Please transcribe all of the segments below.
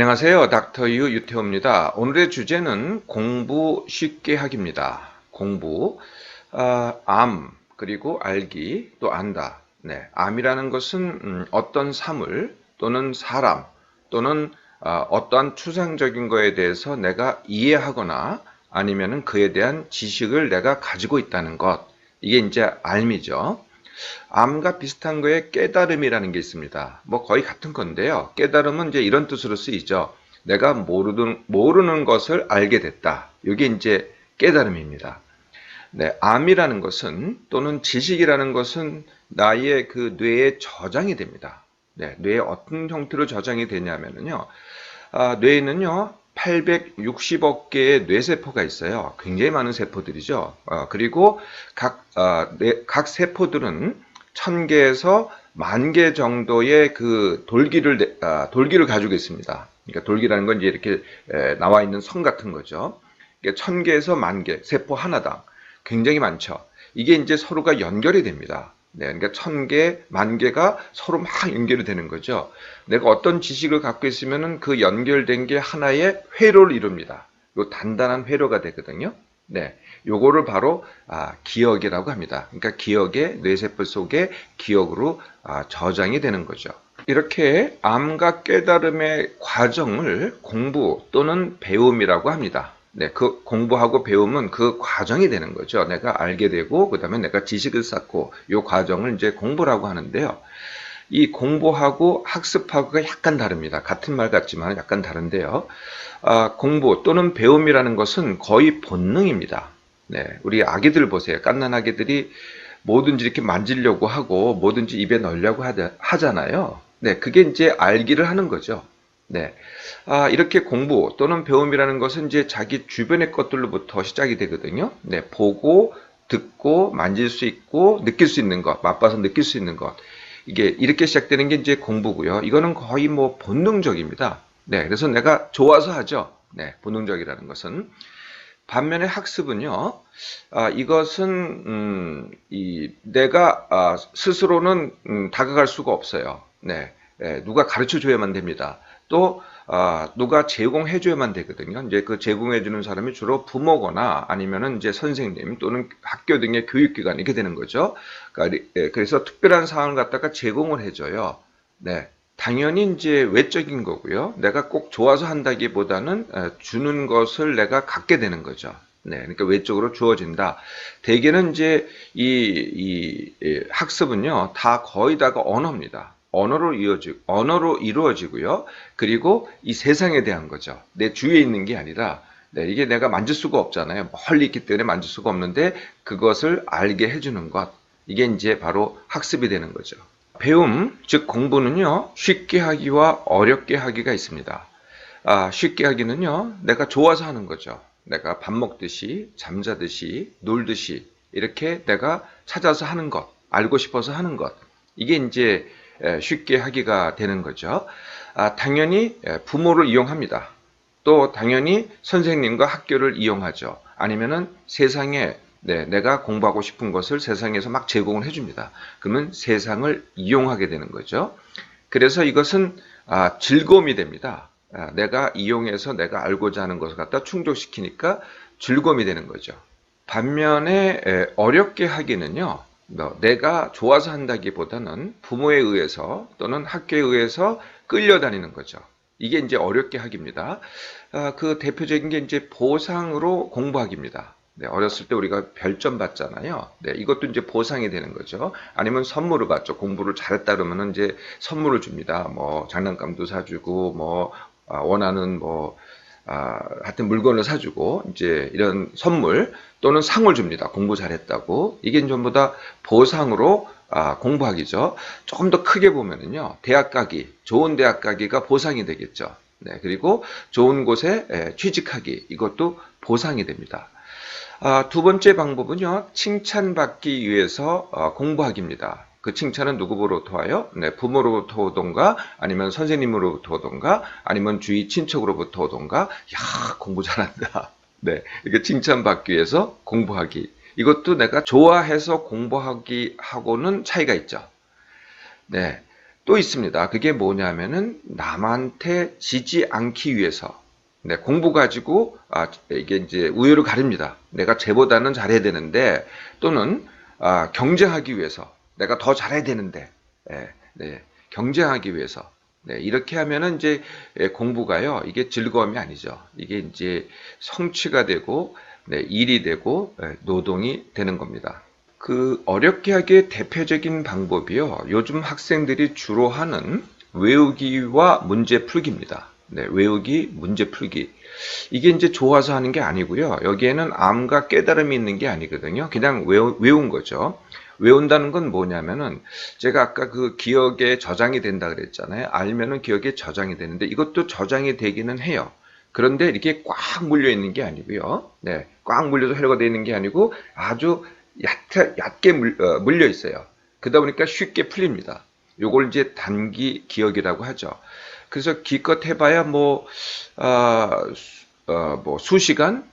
안녕하세요. 닥터 유 유태호입니다. 오늘의 주제는 공부 쉽게 하기입니다. 공부, 암, 그리고 알기, 또 안다. 네, 암이라는 것은 어떤 사물 또는 사람 또는 어떠한 추상적인 거에 대해서 내가 이해하거나 아니면은 그에 대한 지식을 내가 가지고 있다는 것. 이게 이제 알미죠. 암과 비슷한 거에 깨달음이라는 게 있습니다. 뭐 거의 같은 건데요. 깨달음은 이제 이런 뜻으로 쓰이죠. 내가 모르는 것을 알게 됐다. 이게 이제 깨달음입니다. 네, 암이라는 것은 또는 지식이라는 것은 나의 그 뇌에 저장이 됩니다. 네, 뇌에 어떤 형태로 저장이 되냐면요. 뇌에는요, 860억 개의 뇌세포가 있어요. 굉장히 많은 세포들이죠. 그리고 각 세포들은 1000개에서 10,000개 정도의 그 돌기를 가지고 있습니다. 그러니까 돌기라는 건 이제 이렇게 나와 있는 선 같은 거죠. 그러니까 1000개에서 10,000개, 세포 하나당. 굉장히 많죠. 이게 이제 서로가 연결이 됩니다. 네, 그러니까 1000개, 10,000개가 서로 막 연결이 되는 거죠. 내가 어떤 지식을 갖고 있으면은 그 연결된 게 하나의 회로를 이룹니다. 요 단단한 회로가 되거든요. 네, 요거를 바로 기억이라고 합니다. 그러니까 기억의 뇌세포 속에 기억으로 저장이 되는 거죠. 이렇게 암과 깨달음의 과정을 공부 또는 배움이라고 합니다. 네, 그 공부하고 배움은 그 과정이 되는 거죠. 내가 알게 되고 그다음에 내가 지식을 쌓고 이 과정을 이제 공부라고 하는데요. 이 공부하고 학습하고가 약간 다릅니다. 같은 말 같지만 약간 다른데요. 공부 또는 배움이라는 것은 거의 본능입니다. 네, 우리 아기들 보세요. 갓난 아기들이 뭐든지 이렇게 만지려고 하고 뭐든지 입에 넣으려고 하잖아요. 네, 그게 이제 알기를 하는 거죠. 네. 이렇게 공부 또는 배움이라는 것은 이제 자기 주변의 것들로부터 시작이 되거든요. 네, 보고, 듣고, 만질 수 있고, 느낄 수 있는 것, 맛봐서 느낄 수 있는 것. 이게 이렇게 시작되는 게 이제 공부고요. 이거는 거의 뭐 본능적입니다. 네, 그래서 내가 좋아서 하죠. 네, 본능적이라는 것은. 반면에 학습은요, 이것은, 내가, 스스로는, 다가갈 수가 없어요. 네, 누가 가르쳐 줘야만 됩니다. 또, 누가 제공해 줘야만 되거든요. 이제 그 제공해 주는 사람이 주로 부모거나 아니면은 이제 선생님 또는 학교 등의 교육기관 이렇게 되는 거죠. 그러니까 그래서 특별한 상황을 갖다가 제공을 해 줘요. 네. 당연히 이제 외적인 거고요. 내가 꼭 좋아서 한다기보다는 주는 것을 내가 갖게 되는 거죠. 네, 그러니까 외적으로 주어진다. 대개는 이제 이 학습은요, 다 거의 다가 언어입니다. 언어로 이루어지고요. 그리고 이 세상에 대한 거죠. 내 주위에 있는 게 아니라, 네, 이게 내가 만질 수가 없잖아요. 멀리 있기 때문에 만질 수가 없는데 그것을 알게 해주는 것. 이게 이제 바로 학습이 되는 거죠. 배움, 즉 공부는요, 쉽게 하기와 어렵게 하기가 있습니다. 쉽게 하기는요, 내가 좋아서 하는 거죠. 내가 밥 먹듯이, 잠자듯이, 놀듯이, 이렇게 내가 찾아서 하는 것, 알고 싶어서 하는 것. 이게 이제 쉽게 하기가 되는 거죠. 당연히 부모를 이용합니다. 또 당연히 선생님과 학교를 이용하죠. 아니면은 세상에 내가 공부하고 싶은 것을 세상에서 막 제공을 해줍니다. 그러면 세상을 이용하게 되는 거죠. 그래서 이것은 즐거움이 됩니다. 내가 이용해서 내가 알고자 하는 것을 갖다 충족시키니까 즐거움이 되는 거죠. 반면에 어렵게 하기는요. 내가 좋아서 한다기보다는 부모에 의해서 또는 학교에 의해서 끌려다니는 거죠. 이게 이제 어렵게 하기입니다. 그 대표적인 게 이제 보상으로 공부하기입니다. 네, 어렸을 때 우리가 별점 받잖아요. 네, 이것도 이제 보상이 되는 거죠. 아니면 선물을 받죠. 공부를 잘했다 그러면 이제 선물을 줍니다. 뭐 장난감도 사주고, 뭐 원하는 뭐 하여튼 물건을 사주고 이제 이런 선물 또는 상을 줍니다. 공부 잘했다고. 이게 전부 다 보상으로 공부하기죠. 조금 더 크게 보면은요. 대학 가기, 좋은 대학 가기가 보상이 되겠죠. 네, 그리고 좋은 곳에 취직하기, 이것도 보상이 됩니다. 두 번째 방법은요, 칭찬받기 위해서 공부하기입니다. 그 칭찬은 누구로부터 와요? 네, 부모로부터 오던가, 아니면 선생님으로부터 오던가, 아니면 주위 친척으로부터 오던가, 야, 공부 잘한다. 네, 이렇게 칭찬받기 위해서 공부하기. 이것도 내가 좋아해서 공부하기 하고는 차이가 있죠. 네. 또 있습니다. 그게 뭐냐면은 남한테 지지 않기 위해서. 네, 공부 가지고 이게 이제 우열을 가립니다. 내가 쟤보다는 잘해야 되는데 또는 경쟁하기 위해서 내가 더 잘해야 되는데 네, 경쟁하기 위해서 이렇게 하면은 이제 공부가요 이게 즐거움이 아니죠. 이게 이제 성취가 되고 일이 되고 노동이 되는 겁니다. 그 어렵게 하기의 대표적인 방법이요. 요즘 학생들이 주로 하는 외우기와 문제 풀기입니다. 네, 외우기, 문제 풀기. 이게 이제 좋아서 하는 게 아니고요. 여기에는 암과 깨달음이 있는 게 아니거든요. 그냥 외운 거죠. 외운다는 건 뭐냐면은 제가 아까 그 기억에 저장이 된다 그랬잖아요. 알면은 기억에 저장이 되는데 이것도 저장이 되기는 해요. 그런데 이렇게 꽉 물려 있는 게 아니고요. 네, 꽉 물려서 해로가 되어 있는 게 아니고 아주 얕게 물려 있어요. 그러다 보니까 쉽게 풀립니다. 요걸 이제 단기 기억이라고 하죠. 그래서 기껏 해봐야 뭐 수시간,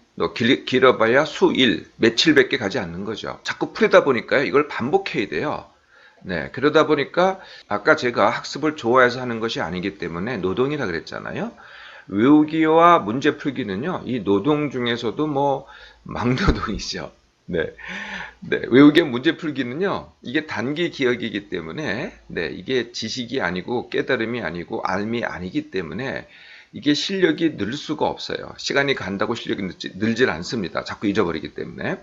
길어봐야 수일, 며칠밖에 가지 않는 거죠. 자꾸 풀다 보니까요, 이걸 반복해야 돼요. 네, 그러다 보니까 아까 제가 학습을 좋아해서 하는 것이 아니기 때문에 노동이라 그랬잖아요. 외우기와 문제 풀기는요, 이 노동 중에서도 뭐 막노동이죠. 네. 네, 외우기와 문제 풀기는요, 이게 단기 기억이기 때문에, 네, 이게 지식이 아니고 깨달음이 아니고 알미 아니기 때문에 이게 실력이 늘 수가 없어요. 시간이 간다고 실력이 늘질 않습니다. 자꾸 잊어버리기 때문에.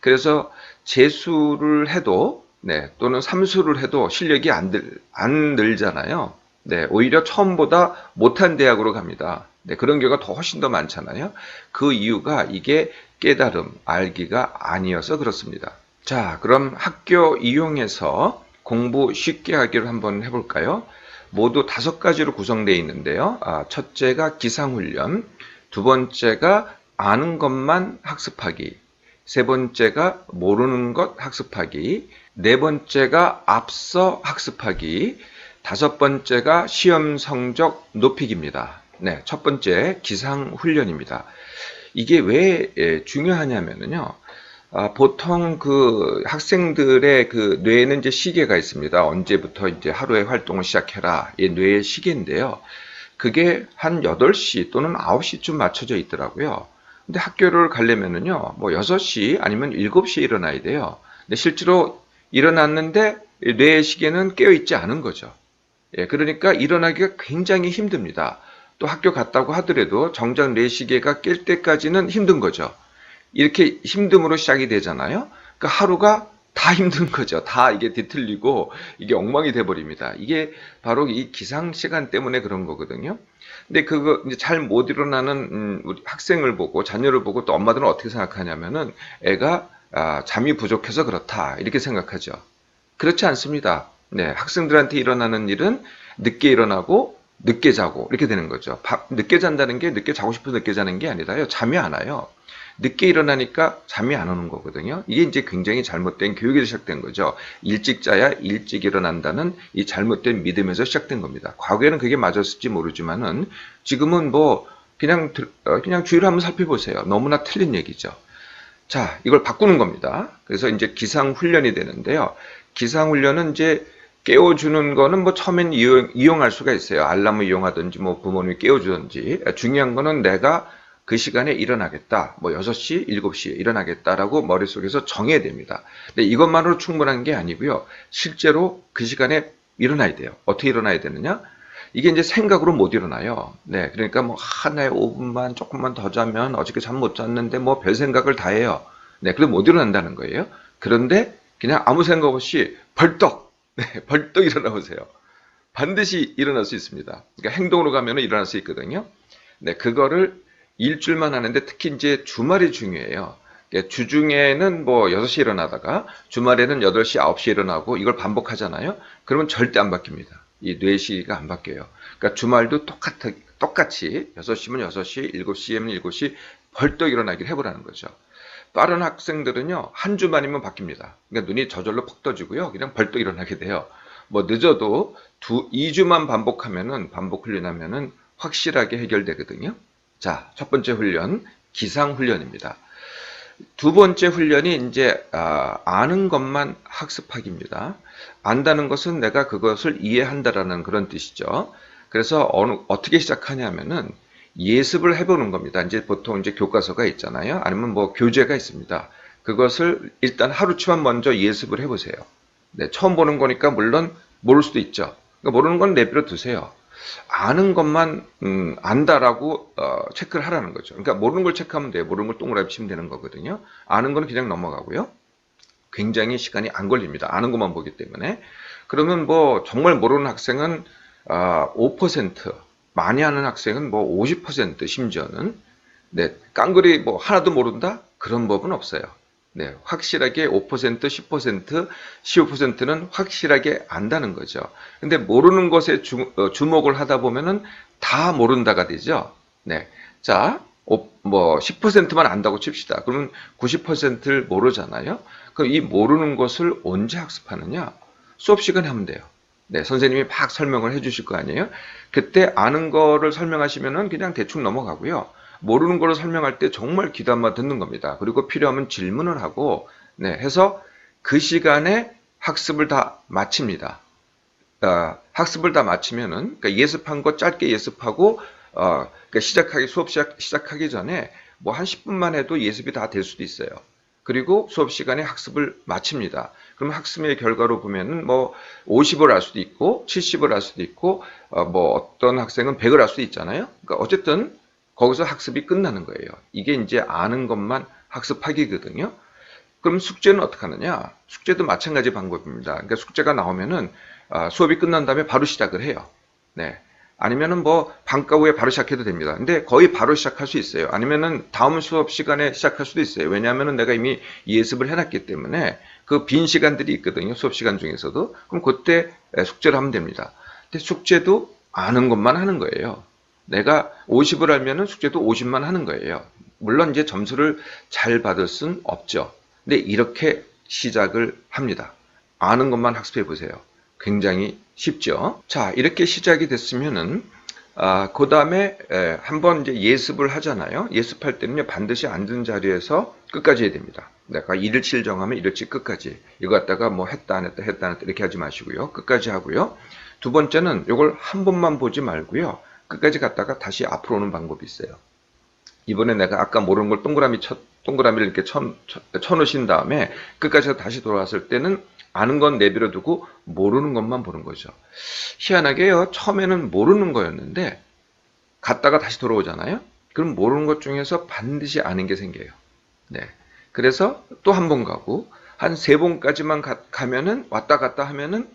그래서 재수를 해도, 네, 또는 삼수를 해도 실력이 안 늘잖아요. 네, 오히려 처음보다 못한 대학으로 갑니다. 네, 그런 경우가 훨씬 더 많잖아요. 그 이유가 이게 깨달음, 알기가 아니어서 그렇습니다. 자, 그럼 학교 이용해서 공부 쉽게 하기를 한번 해볼까요? 모두 5가지로 구성되어 있는데요. 첫째가 기상훈련, 두 번째가 아는 것만 학습하기, 세 번째가 모르는 것 학습하기, 네 번째가 앞서 학습하기, 다섯 번째가 시험 성적 높이기입니다. 네, 첫 번째 기상훈련입니다. 이게 왜 중요하냐면요. 보통 그 학생들의 그 뇌에는 이제 시계가 있습니다. 언제부터 이제 하루의 활동을 시작해라. 이 뇌의 시계인데요. 그게 한 8시 또는 9시쯤 맞춰져 있더라고요. 근데 학교를 가려면은요, 뭐 6시 아니면 7시에 일어나야 돼요. 근데 실제로 일어났는데 뇌의 시계는 깨어 있지 않은 거죠. 예, 그러니까 일어나기가 굉장히 힘듭니다. 또 학교 갔다고 하더라도 정작 뇌 시계가 깰 때까지는 힘든 거죠. 이렇게 힘듦으로 시작이 되잖아요. 그러니까 하루가 다 힘든 거죠. 다 이게 뒤틀리고 이게 엉망이 돼버립니다. 이게 바로 이 기상 시간 때문에 그런 거거든요. 근데 그거 이제 잘 못 일어나는 우리 학생을 보고 자녀를 보고 또 엄마들은 어떻게 생각하냐면은 애가 잠이 부족해서 그렇다 이렇게 생각하죠. 그렇지 않습니다. 네, 학생들한테 일어나는 일은 늦게 일어나고 늦게 자고 이렇게 되는 거죠. 늦게 잔다는 게 늦게 자고 싶어서 늦게 자는 게 아니라요. 잠이 안 와요. 늦게 일어나니까 잠이 안 오는 거거든요. 이게 이제 굉장히 잘못된 교육에서 시작된 거죠. 일찍 자야 일찍 일어난다는 이 잘못된 믿음에서 시작된 겁니다. 과거에는 그게 맞았을지 모르지만은 지금은 뭐 그냥 주의를 한번 살펴보세요. 너무나 틀린 얘기죠. 자, 이걸 바꾸는 겁니다. 그래서 이제 기상훈련이 되는데요. 기상훈련은 이제 깨워주는 거는 뭐 처음엔 이용할 수가 있어요. 알람을 이용하든지 뭐 부모님이 깨워주든지. 중요한 거는 내가 그 시간에 일어나겠다. 뭐 6시, 7시에 일어나겠다라고 머릿속에서 정해야 됩니다. 근데 이것만으로 충분한 게 아니고요. 실제로 그 시간에 일어나야 돼요. 어떻게 일어나야 되느냐? 이게 이제 생각으로 못 일어나요. 네. 그러니까 뭐 하나에 5분만 조금만 더 자면 어저께 잠 못 잤는데 뭐 별 생각을 다 해요. 네. 그럼 못 일어난다는 거예요. 그런데 그냥 아무 생각 없이 벌떡, 네, 벌떡 일어나 보세요. 반드시 일어날 수 있습니다. 그러니까 행동으로 가면 일어날 수 있거든요. 네. 그거를 일주일만 하는데 특히 이제 주말이 중요해요. 주중에는 뭐 6시에 일어나다가 주말에는 8시, 9시에 일어나고 이걸 반복하잖아요. 그러면 절대 안 바뀝니다. 이 뇌시가 안 바뀌어요. 그러니까 주말도 똑같이 6시면 6시, 7시면 7시 벌떡 일어나기를 해보라는 거죠. 빠른 학생들은요, 한 주만이면 바뀝니다. 그러니까 눈이 저절로 퍽 떠지고요. 그냥 벌떡 일어나게 돼요. 뭐 늦어도 2주만 반복 훈련하면은 확실하게 해결되거든요. 자, 첫 번째 훈련, 기상훈련입니다. 두 번째 훈련이 이제 아는 것만 학습하기입니다. 안다는 것은 내가 그것을 이해한다라는 그런 뜻이죠. 그래서 어떻게 시작하냐면은 예습을 해보는 겁니다. 이제 보통 이제 교과서가 있잖아요. 아니면 뭐 교재가 있습니다. 그것을 일단 하루치만 먼저 예습을 해보세요. 네, 처음 보는 거니까 물론 모를 수도 있죠. 그러니까 모르는 건 내버려 두세요. 아는 것만 안다라고 체크를 하라는 거죠. 그러니까 모르는 걸 체크하면 돼요. 모르는 걸 동그라미 치면 되는 거거든요. 아는 건 그냥 넘어가고요. 굉장히 시간이 안 걸립니다. 아는 것만 보기 때문에. 그러면 뭐 정말 모르는 학생은 5%, 많이 하는 학생은 뭐 50% 심지어는 네, 깡그리 뭐 하나도 모른다? 그런 법은 없어요. 네, 확실하게 5%, 10%, 15%는 확실하게 안다는 거죠. 근데 모르는 것에 주목을 하다 보면은 다 모른다가 되죠. 네. 자, 뭐 10%만 안다고 칩시다. 그러면 90%를 모르잖아요. 그럼 이 모르는 것을 언제 학습하느냐? 수업 시간에 하면 돼요. 네, 선생님이 막 설명을 해 주실 거 아니에요? 그때 아는 거를 설명하시면은 그냥 대충 넘어가고요. 모르는 거를 설명할 때 정말 귀담아 듣는 겁니다. 그리고 필요하면 질문을 하고, 네, 해서 그 시간에 학습을 다 마칩니다. 학습을 다 마치면은, 그러니까 예습한 거 짧게 예습하고, 그러니까 수업 시작하기 전에 뭐 한 10분만 해도 예습이 다 될 수도 있어요. 그리고 수업 시간에 학습을 마칩니다. 그럼 학습의 결과로 보면은 뭐 50을 할 수도 있고 70을 할 수도 있고 뭐 어떤 학생은 100을 할 수도 있잖아요. 그러니까 어쨌든 거기서 학습이 끝나는 거예요. 이게 이제 아는 것만 학습하기거든요. 그럼 숙제는 어떻게 하느냐? 숙제도 마찬가지 방법입니다. 그러니까 숙제가 나오면은 수업이 끝난 다음에 바로 시작을 해요. 네. 아니면은 뭐 방과 후에 바로 시작해도 됩니다. 근데 거의 바로 시작할 수 있어요. 아니면은 다음 수업 시간에 시작할 수도 있어요. 왜냐하면은 내가 이미 예습을 해놨기 때문에 그 빈 시간들이 있거든요. 수업 시간 중에서도. 그럼 그때 숙제를 하면 됩니다. 근데 숙제도 아는 것만 하는 거예요. 내가 50을 알면은 숙제도 50만 하는 거예요. 물론 이제 점수를 잘 받을 순 없죠. 근데 이렇게 시작을 합니다. 아는 것만 학습해 보세요. 굉장히 쉽죠. 자, 이렇게 시작이 됐으면은 그 다음에 한번 이제 예습을 하잖아요. 예습할 때는요 반드시 앉은 자리에서 끝까지 해야 됩니다. 내가 1일치 정하면 1일치 끝까지. 이거 갖다가 뭐 했다 안 했다 했다 안 했다 이렇게 하지 마시고요. 끝까지 하고요. 두 번째는 이걸 한 번만 보지 말고요. 끝까지 갔다가 다시 앞으로 오는 방법이 있어요. 이번에 내가 아까 모르는 걸 동그라미를 이렇게 쳐놓으신 다음에 끝까지 다시 돌아왔을 때는 아는 건 내버려 두고 모르는 것만 보는 거죠. 희한하게요. 처음에는 모르는 거였는데 갔다가 다시 돌아오잖아요. 그럼 모르는 것 중에서 반드시 아는 게 생겨요. 네. 그래서 또 한 번 가고 한 세 번까지만 가면은 왔다 갔다 하면은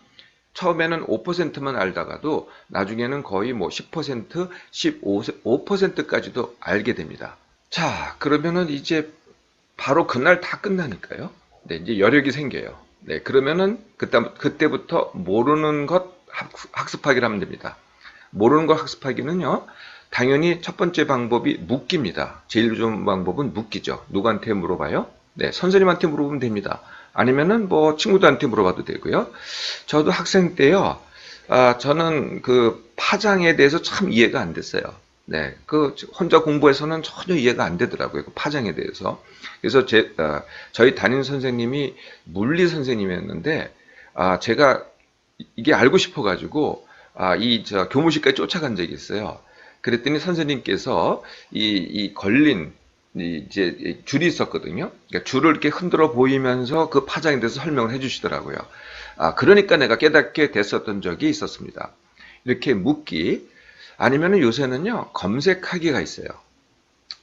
처음에는 5%만 알다가도 나중에는 거의 뭐 10%, 15%까지도 알게 됩니다. 자, 그러면은 이제 바로 그날 다 끝나니까요. 네, 이제 여력이 생겨요. 네, 그러면은 그때부터 모르는 것 학습하기를 하면 됩니다. 모르는 것 학습하기는요, 당연히 첫 번째 방법이 묻기입니다. 제일 좋은 방법은 묻기죠. 누구한테 물어봐요? 네, 선생님한테 물어보면 됩니다. 아니면은 뭐 친구들한테 물어봐도 되고요. 저도 학생 때요, 저는 그 파장에 대해서 참 이해가 안 됐어요. 네, 그 혼자 공부해서는 전혀 이해가 안 되더라고요. 그 파장에 대해서. 그래서 저희 담임 선생님이 물리 선생님이었는데, 제가 이게 알고 싶어가지고, 저 교무실까지 쫓아간 적이 있어요. 그랬더니 선생님께서 이 걸린 이제 줄이 있었거든요. 그러니까 줄을 이렇게 흔들어 보이면서 그 파장에 대해서 설명을 해주시더라고요. 그러니까 내가 깨닫게 됐었던 적이 있었습니다. 이렇게 묻기 아니면은 요새는요 검색하기가 있어요.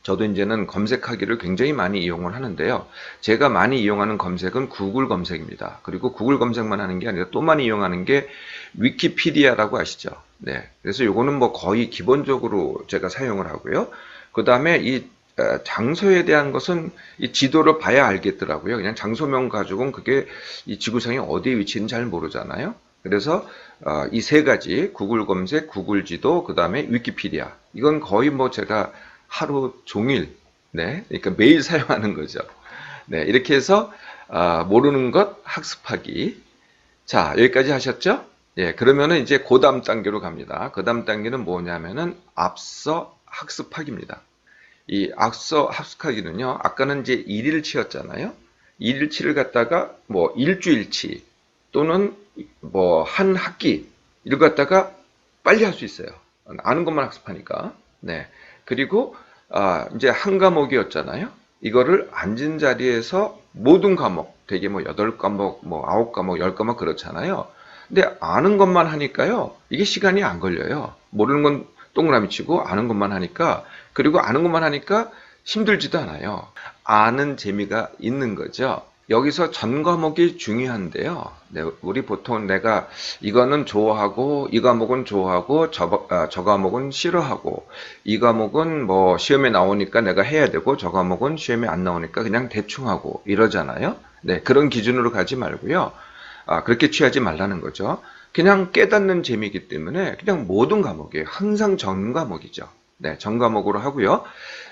저도 이제는 검색하기를 굉장히 많이 이용을 하는데요. 제가 많이 이용하는 검색은 구글 검색입니다. 그리고 구글 검색만 하는 게 아니라 또 많이 이용하는 게 위키피디아라고 아시죠? 네. 그래서 요거는 뭐 거의 기본적으로 제가 사용을 하고요. 그 다음에 이 장소에 대한 것은 이 지도를 봐야 알겠더라고요. 그냥 장소명 가지고는 그게 이 지구상에 어디에 위치는지 잘 모르잖아요. 그래서 이 세 가지 구글 검색, 구글 지도, 그 다음에 위키피디아 이건 거의 뭐 제가 하루 종일 네, 그러니까 매일 사용하는 거죠. 네, 이렇게 해서 모르는 것 학습하기. 자, 여기까지 하셨죠? 예, 그러면은 이제 그 다음 단계로 갑니다. 그 다음 단계는 뭐냐면은 앞서 학습하기입니다. 이 앞서 학습하기는요, 아까는 이제 일일치였잖아요. 일일치를 갖다가 뭐 일주일치 또는 뭐 한 학기 이걸 갖다가 빨리 할 수 있어요. 아는 것만 학습하니까. 네. 그리고 이제 한 과목이었잖아요. 이거를 앉은 자리에서 모든 과목, 되게 뭐 8과목, 뭐 9과목, 10과목 그렇잖아요. 근데 아는 것만 하니까요. 이게 시간이 안 걸려요. 모르는 건 동그라미 치고 아는 것만 하니까, 그리고 아는 것만 하니까 힘들지도 않아요. 아는 재미가 있는 거죠. 여기서 전 과목이 중요한데요. 네, 우리 보통 내가 이거는 좋아하고 이 과목은 좋아하고 저 과목은 싫어하고 이 과목은 뭐 시험에 나오니까 내가 해야 되고 저 과목은 시험에 안 나오니까 그냥 대충 하고 이러잖아요. 네, 그런 기준으로 가지 말고요. 그렇게 취하지 말라는 거죠. 그냥 깨닫는 재미이기 때문에 그냥 모든 과목이에요. 항상 전 과목이죠. 네, 전 과목으로 하고요.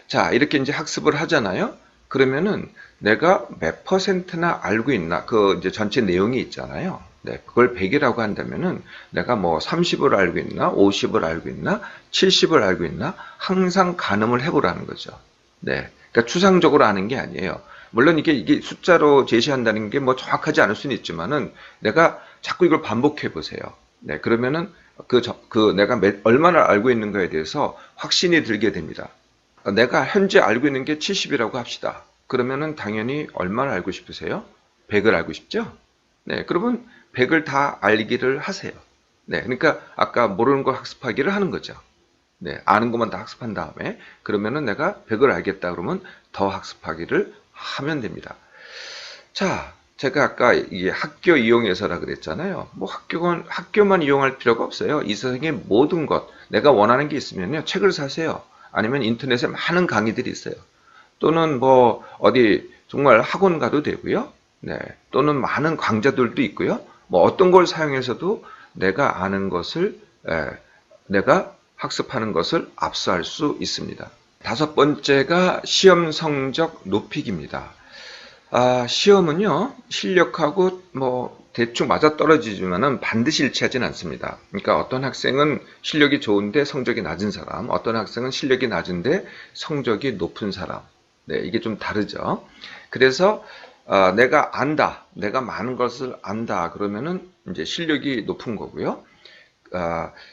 자, 이렇게 이제 학습을 하잖아요. 그러면은 내가 몇 퍼센트나 알고 있나, 그 이제 전체 내용이 있잖아요. 네, 그걸 100이라고 한다면은 내가 뭐 30을 알고 있나, 50을 알고 있나, 70을 알고 있나, 항상 가늠을 해보라는 거죠. 네, 그러니까 추상적으로 아는 게 아니에요. 물론 이게 숫자로 제시한다는 게 뭐 정확하지 않을 수는 있지만은 내가 자꾸 이걸 반복해 보세요. 네, 그러면은 내가 얼마나 알고 있는 거에 대해서 확신이 들게 됩니다. 내가 현재 알고 있는 게 70이라고 합시다. 그러면은 당연히 얼마를 알고 싶으세요? 100을 알고 싶죠? 네, 그러면 100을 다 알기를 하세요. 네, 그러니까 아까 모르는 거 학습하기를 하는 거죠. 네, 아는 것만 다 학습한 다음에 그러면은 내가 100을 알겠다 그러면 더 학습하기를 하면 됩니다. 자, 제가 아까 이게 학교 이용해서라 그랬잖아요. 뭐 학교만 이용할 필요가 없어요. 이 세상의 모든 것, 내가 원하는 게 있으면요, 책을 사세요. 아니면 인터넷에 많은 강의들이 있어요. 또는 뭐 어디 정말 학원 가도 되고요. 네, 또는 많은 강좌들도 있고요. 뭐 어떤 걸 사용해서도 내가 아는 것을 내가 학습하는 것을 압수할 수 있습니다. 다섯 번째가 시험 성적 높이기입니다. 시험은요, 실력하고 뭐 대충 맞아떨어지지만은 반드시 일치하진 않습니다. 그러니까 어떤 학생은 실력이 좋은데 성적이 낮은 사람, 어떤 학생은 실력이 낮은데 성적이 높은 사람. 네, 이게 좀 다르죠. 그래서 내가 안다, 내가 많은 것을 안다 그러면은 이제 실력이 높은 거고요.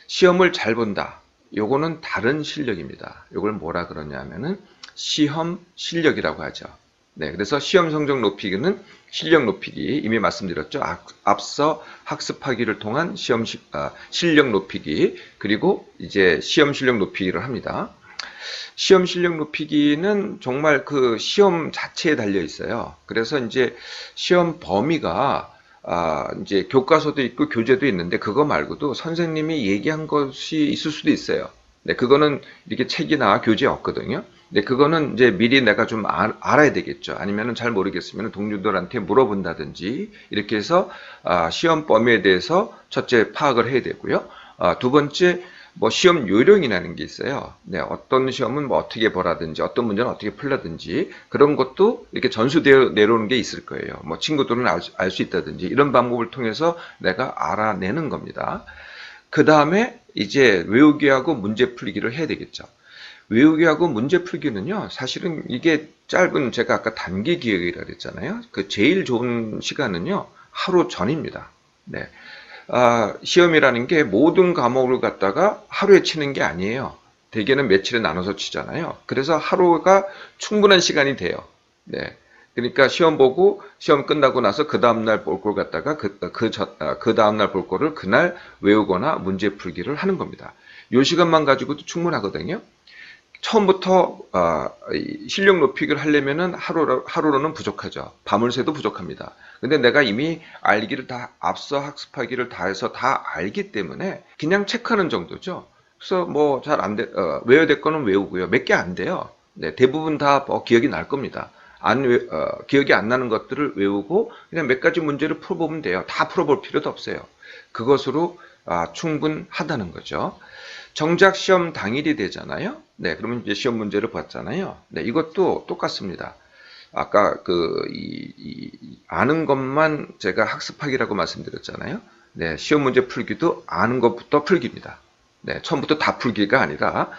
시험을 잘 본다. 요거는 다른 실력입니다. 요걸 뭐라 그러냐면은 시험 실력이라고 하죠. 네, 그래서 시험 성적 높이기는 실력 높이기, 이미 말씀드렸죠. 앞서 학습하기를 통한 실력 높이기, 그리고 이제 시험 실력 높이기를 합니다. 시험 실력 높이기는 정말 그 시험 자체에 달려 있어요. 그래서 이제 시험 범위가 이제 교과서도 있고 교재도 있는데 그거 말고도 선생님이 얘기한 것이 있을 수도 있어요. 네, 그거는 이렇게 책이나 교재에 없거든요. 네, 그거는 이제 미리 내가 좀 알아야 되겠죠. 아니면은 잘 모르겠으면 동료들한테 물어본다든지 이렇게 해서 시험 범위에 대해서 첫째 파악을 해야 되고요. 두 번째 뭐 시험 요령이라는 게 있어요. 네, 어떤 시험은 뭐 어떻게 보라든지 어떤 문제는 어떻게 풀라든지 그런 것도 이렇게 전수되어 내려오는 게 있을 거예요. 뭐 친구들은 알 수 있다든지 이런 방법을 통해서 내가 알아내는 겁니다. 그 다음에 이제 외우기하고 문제 풀기를 해야 되겠죠. 외우기하고 문제 풀기는요, 사실은 이게 짧은, 제가 아까 단기 기억이라 그랬잖아요. 그 제일 좋은 시간은요, 하루 전입니다. 네. 시험이라는 게 모든 과목을 갖다가 하루에 치는 게 아니에요. 대개는 며칠에 나눠서 치잖아요. 그래서 하루가 충분한 시간이 돼요. 네. 그러니까 시험 보고 시험 끝나고 나서 그 다음날 볼 걸 갖다가 그 다음날 볼 거를 그날 외우거나 문제 풀기를 하는 겁니다. 요 시간만 가지고도 충분하거든요. 처음부터 실력 높이기를 하려면은 하루로는 부족하죠. 밤을 새도 부족합니다. 근데 내가 이미 알기를 다 앞서 학습하기를 다 해서 다 알기 때문에 그냥 체크하는 정도죠. 그래서 뭐 잘 안 돼, 외워야 될 거는 외우고요. 몇 개 안 돼요. 네, 대부분 다 기억이 날 겁니다. 기억이 안 나는 것들을 외우고 그냥 몇 가지 문제를 풀어보면 돼요. 다 풀어볼 필요도 없어요. 그것으로 충분하다는 거죠. 정작 시험 당일이 되잖아요. 네, 그러면 이제 시험 문제를 봤잖아요. 네, 이것도 똑같습니다. 아까 아는 것만 제가 학습하기라고 말씀드렸잖아요. 네, 시험 문제 풀기도 아는 것부터 풀기입니다. 네, 처음부터 다 풀기가 아니라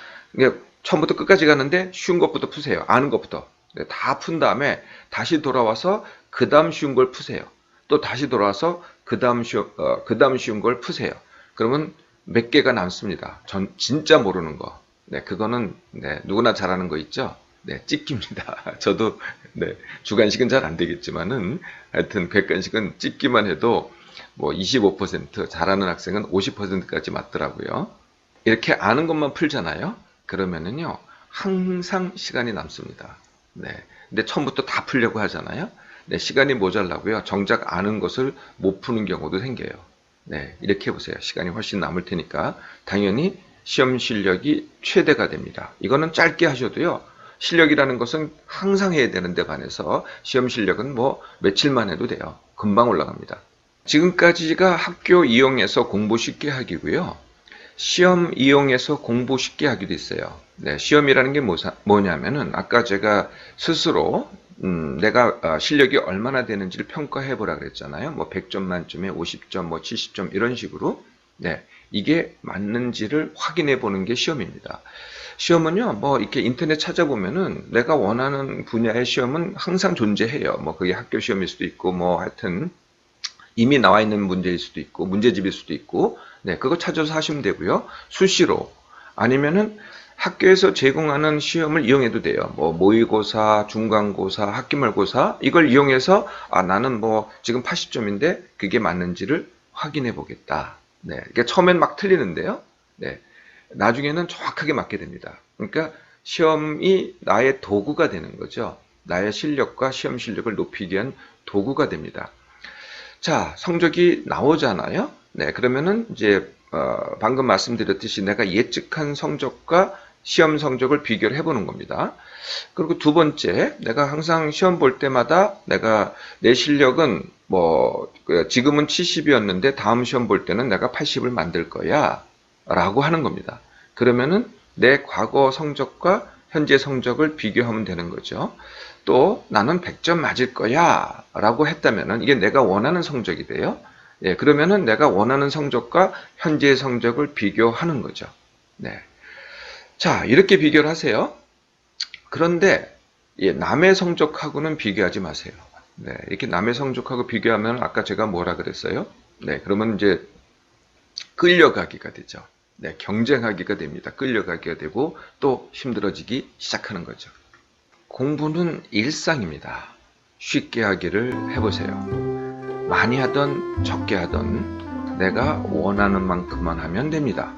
처음부터 끝까지 가는데 쉬운 것부터 푸세요. 아는 것부터. 네, 다 푼 다음에 다시 돌아와서 그 다음 쉬운 걸 푸세요. 또 다시 돌아와서 그 다음 쉬운 걸 푸세요. 그러면 몇 개가 남습니다. 전 진짜 모르는 거. 네, 그거는 네, 누구나 잘하는 거 있죠. 네, 찍기입니다. 저도 네, 주관식은 잘 안 되겠지만은 하여튼 객관식은 찍기만 해도 뭐 25% 잘하는 학생은 50%까지 맞더라고요. 이렇게 아는 것만 풀잖아요. 그러면은요, 항상 시간이 남습니다. 네. 근데 처음부터 다 풀려고 하잖아요. 네, 시간이 모자라고요. 정작 아는 것을 못 푸는 경우도 생겨요. 네, 이렇게 해보세요. 시간이 훨씬 남을 테니까 당연히 시험 실력이 최대가 됩니다. 이거는 짧게 하셔도요. 실력이라는 것은 항상 해야 되는데 반해서 시험 실력은 뭐 며칠만 해도 돼요. 금방 올라갑니다. 지금까지가 학교 이용해서 공부 쉽게 하기고요. 시험 이용해서 공부 쉽게 하기도 있어요. 네, 시험이라는 게 뭐냐면은 아까 제가 스스로 내가 실력이 얼마나 되는지를 평가해 보라 그랬잖아요. 뭐 100점 만점에 50점, 뭐 70점 이런 식으로. 네, 이게 맞는지를 확인해 보는 게 시험입니다. 시험은요, 뭐 이렇게 인터넷 찾아보면은 내가 원하는 분야의 시험은 항상 존재해요. 뭐 그게 학교 시험일 수도 있고, 뭐 하여튼 이미 나와 있는 문제일 수도 있고, 문제집일 수도 있고, 네, 그거 찾아서 하시면 되고요. 수시로 아니면은 학교에서 제공하는 시험을 이용해도 돼요. 뭐 모의고사, 중간고사, 학기말고사 이걸 이용해서 나는 뭐 지금 80점인데 그게 맞는지를 확인해 보겠다. 네, 그러니까 처음엔 막 틀리는데요. 네, 나중에는 정확하게 맞게 됩니다. 그러니까 시험이 나의 도구가 되는 거죠. 나의 실력과 시험 실력을 높이기 위한 도구가 됩니다. 자, 성적이 나오잖아요. 네, 그러면은 이제 방금 말씀드렸듯이 내가 예측한 성적과 시험 성적을 비교를 해보는 겁니다. 그리고 두 번째, 내가 항상 시험 볼 때마다 내가 내 실력은 뭐 지금은 70이었는데 다음 시험 볼 때는 내가 80을 만들 거야 라고 하는 겁니다. 그러면은 내 과거 성적과 현재 성적을 비교하면 되는 거죠. 또 나는 100점 맞을 거야 라고 했다면은 이게 내가 원하는 성적이 돼요. 예, 그러면은 내가 원하는 성적과 현재의 성적을 비교하는 거죠. 네. 자, 이렇게 비교를 하세요. 그런데 예, 남의 성적하고는 비교하지 마세요. 네, 이렇게 남의 성적하고 비교하면 아까 제가 뭐라 그랬어요? 네, 그러면 이제 끌려가기가 되죠. 네, 경쟁하기가 됩니다. 끌려가기가 되고 또 힘들어지기 시작하는 거죠. 공부는 일상입니다. 쉽게 하기를 해보세요. 많이 하던 적게 하던 내가 원하는 만큼만 하면 됩니다.